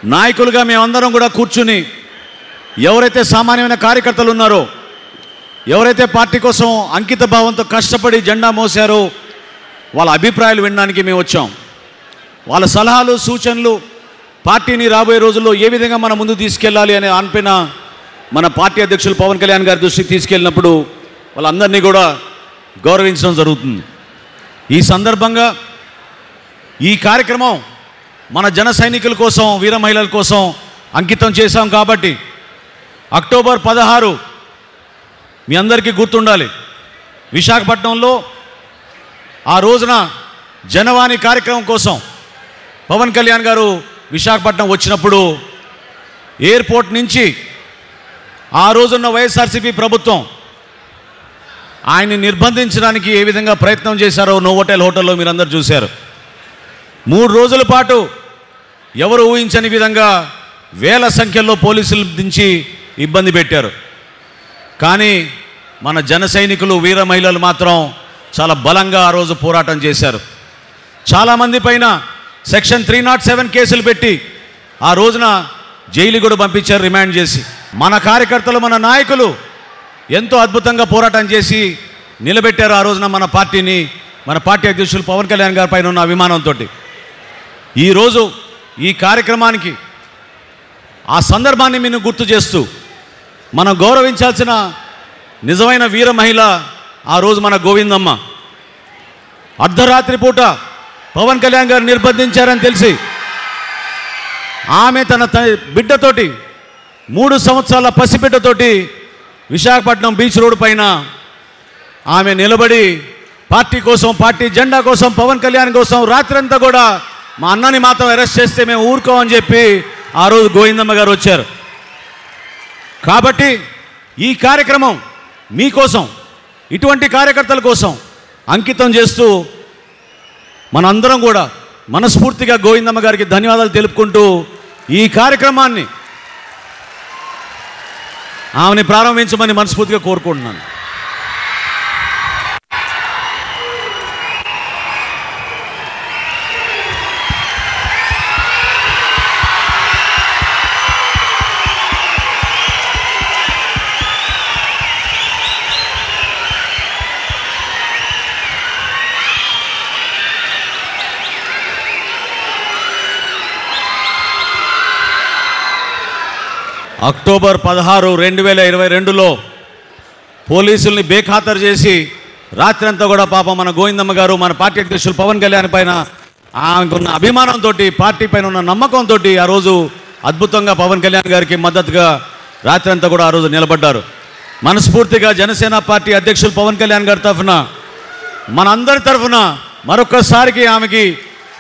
నాయకులుగా మేమందరం కూడా కూర్చుని ఎవరైతే సామాన్యమైన కార్యకర్తలు ఉన్నారో, ఎవరైతే పార్టీ కోసం అంకిత భావంతో కష్టపడి జెండా మోసారో వాళ్ళ అభిప్రాయాలు వినడానికి మేము వచ్చాం. వాళ్ళ సలహాలు సూచనలు పార్టీని రాబోయే రోజుల్లో ఏ విధంగా మనం ముందుకు తీసుకెళ్ళాలి అనే ఆన్పైన మన పార్టీ అధ్యక్షులు పవన్ కళ్యాణ్ గారి దృష్టికి తీసుకెళ్ళినప్పుడు వాళ్ళందరినీ కూడా గౌరవించడం జరుగుతుంది. ఈ సందర్భంగా ఈ కార్యక్రమం మన జన సైనికుల కోసం, వీర మహిళల కోసం అంకితం చేశాం కాబట్టి అక్టోబర్ 16 మీ అందరికీ గుర్తుండాలి. విశాఖపట్నంలో ఆ రోజున జనవాణి కార్యక్రమం కోసం పవన్ కళ్యాణ్ గారు విశాఖపట్నం వచ్చినప్పుడు ఎయిర్పోర్ట్ నుంచి ఆ రోజున్న వైఎస్ఆర్సీపీ ప్రభుత్వం ఆయన్ని నిర్బంధించడానికి ఏ విధంగా ప్రయత్నం చేశారో నోవోటెల్ హోటల్లో మీరందరూ చూశారు. 3 రోజుల పాటు ఎవరు ఊహించని విధంగా వేల సంఖ్యలో పోలీసులు దించి ఇబ్బంది పెట్టారు. కానీ మన జన సైనికులు, వీర మహిళలు మాత్రం చాలా బలంగా ఆ రోజు పోరాటం చేశారు. చాలామంది పైన సెక్షన్ 307 కేసులు పెట్టి ఆ రోజున జైలు కూడా పంపించారు, రిమాండ్ చేసి. మన కార్యకర్తలు, మన నాయకులు ఎంతో అద్భుతంగా పోరాటం చేసి నిలబెట్టారు ఆ రోజున మన పార్టీని. మన పార్టీ అధ్యక్షులు పవన్ కళ్యాణ్ గారి పైన ఉన్న అభిమానంతో ఈరోజు ఈ కార్యక్రమానికి ఆ సందర్భాన్ని మేము గుర్తు చేస్తూ మనం గౌరవించాల్సిన నిజమైన వీర మహిళ ఆ రోజు మన గోవిందమ్మ. అర్ధరాత్రి పూట పవన్ కళ్యాణ్ గారు నిర్బంధించారని తెలిసి ఆమె తన బిడ్డతోటి, 3 సంవత్సరాల పసిబిడ్డతోటి విశాఖపట్నం బీచ్ రోడ్డు పైన ఆమె నిలబడి పార్టీ కోసం, పార్టీ జెండా కోసం, పవన్ కళ్యాణ్ కోసం రాత్రంతా కూడా మా అన్నని మాత్రం అరెస్ట్ చేస్తే మేము ఊరుకోమని చెప్పి ఆ రోజు గోవిందమ్మ గారు వచ్చారు. కాబట్టి ఈ కార్యక్రమం మీకోసం, ఇటువంటి కార్యకర్తల కోసం అంకితం చేస్తూ మనందరం కూడా మనస్ఫూర్తిగా గోవిందమ్మ గారికి ధన్యవాదాలు తెలుపుకుంటూ ఈ కార్యక్రమాన్ని ఆమెని ప్రారంభించమని మనస్ఫూర్తిగా కోరుకుంటున్నాను. అక్టోబర్ 16, 2022లో పోలీసుల్ని బేఖాతరు చేసి రాత్రంతా కూడా పాపం మన గోవిందమ్మ గారు, మన పార్టీ అధ్యక్షులు పవన్ కళ్యాణ్ పైన ఆమెకున్న అభిమానంతో, పార్టీ పైన ఉన్న నమ్మకంతో ఆ రోజు అద్భుతంగా పవన్ కళ్యాణ్ గారికి మద్దతుగా రాత్రంతా కూడా ఆ రోజు నిలబడ్డారు. మనస్ఫూర్తిగా జనసేన పార్టీ అధ్యక్షులు పవన్ కళ్యాణ్ గారి తరఫున, మనందరి తరఫున మరొక్కసారికి ఆమెకి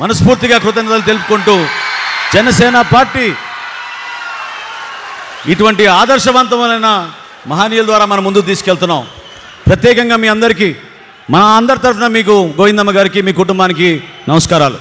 మనస్ఫూర్తిగా కృతజ్ఞతలు తెలుపుకుంటూ జనసేన పార్టీ ఇటువంటి ఆదర్శవంతమైన మహనీయుల ద్వారా మనం ముందుకు తీసుకెళ్తున్నాం. ప్రత్యేకంగా మీ అందరికీ, మా అందరి తరఫున మీకు గోవిందమ్మ గారికి, మీ కుటుంబానికి నమస్కారాలు.